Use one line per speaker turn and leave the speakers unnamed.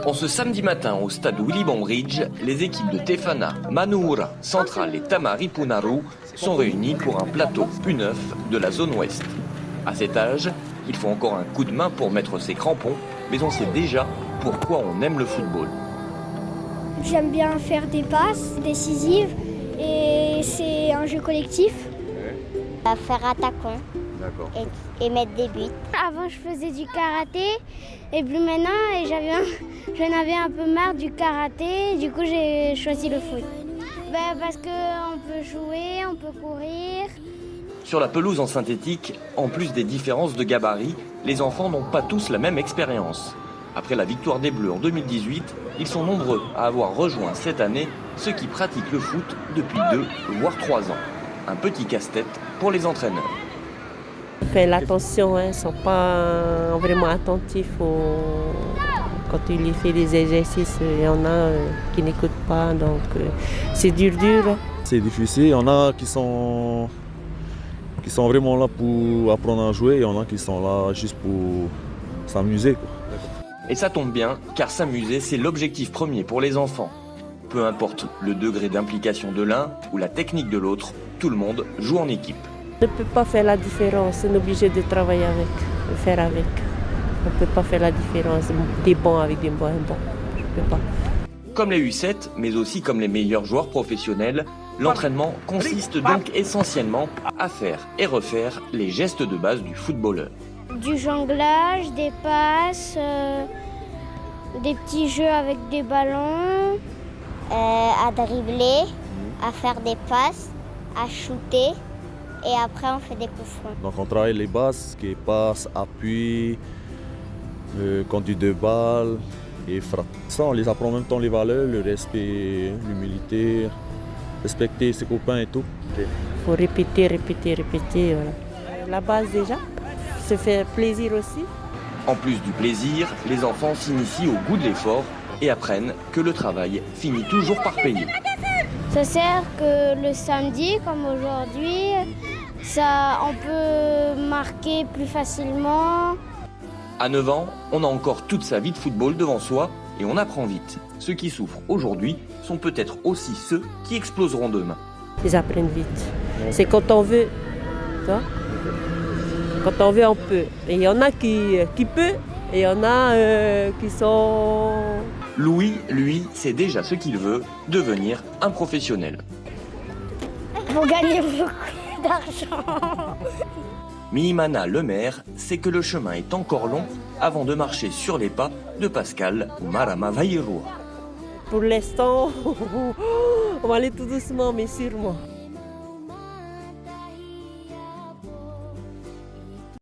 En ce samedi matin, au stade Willy Bridge, les équipes de Tefana, Manuura, Central et Tamaripunaru sont réunies pour un plateau U9 de la zone ouest. À cet âge, il faut encore un coup de main pour mettre ses crampons, mais on sait déjà pourquoi on aime le football.
J'aime bien faire des passes décisives et c'est un jeu collectif.
Faire attaquant et mettre des buts.
Avant, je faisais du karaté et plus maintenant, j'en avais un peu marre du karaté. Du coup, j'ai choisi le foot. Parce qu'on peut jouer, on peut courir.
Sur la pelouse en synthétique, en plus des différences de gabarit, les enfants n'ont pas tous la même expérience. Après la victoire des Bleus en 2018, ils sont nombreux à avoir rejoint cette année ceux qui pratiquent le foot depuis 2 voire 3 ans. Un petit casse-tête pour les entraîneurs.
On fait l'attention, ils ne sont pas vraiment attentifs quand il fait des exercices. Il y en a qui n'écoutent pas, donc c'est dur.
C'est difficile, il y en a qui sont vraiment là pour apprendre à jouer, il y en a qui sont là juste pour s'amuser.
Et ça tombe bien, car s'amuser, c'est l'objectif premier pour les enfants. Peu importe le degré d'implication de l'un ou la technique de l'autre, tout le monde joue en équipe.
On ne peut pas faire la différence, on est obligé de travailler avec, de faire avec. On ne peut pas faire la différence, des bons avec des moins bons, je ne peux pas.
Comme les U7, mais aussi comme les meilleurs joueurs professionnels, l'entraînement consiste donc essentiellement à faire et refaire les gestes de base du footballeur.
Du jonglage, des passes, des petits jeux avec des ballons.
À dribbler, à faire des passes, à shooter et après on fait des coups francs.
Donc on travaille les bases, qui est passe, appui, conduite de balle et frappe. Ça on les apprend en même temps les valeurs, le respect, l'humilité, respecter ses copains et tout.
Il faut répéter, voilà. La base déjà, se faire plaisir aussi.
En plus du plaisir, les enfants s'initient au goût de l'effort et apprennent que le travail finit toujours par payer.
Ça sert que le samedi, comme aujourd'hui, on peut marquer plus facilement.
À 9 ans, on a encore toute sa vie de football devant soi et on apprend vite. Ceux qui souffrent aujourd'hui sont peut-être aussi ceux qui exploseront demain.
Ils apprennent vite. C'est quand on veut. Toi, quand on veut, on peut. Et il y en a qui peuvent et il y en a qui sont...
Louis, lui, sait déjà ce qu'il veut, devenir un professionnel.
Pour gagner beaucoup d'argent.
Mihimana, le maire, sait que le chemin est encore long avant de marcher sur les pas de Pascal ou Marama Vairua.
Pour l'instant, on va aller tout doucement, mais sûrement.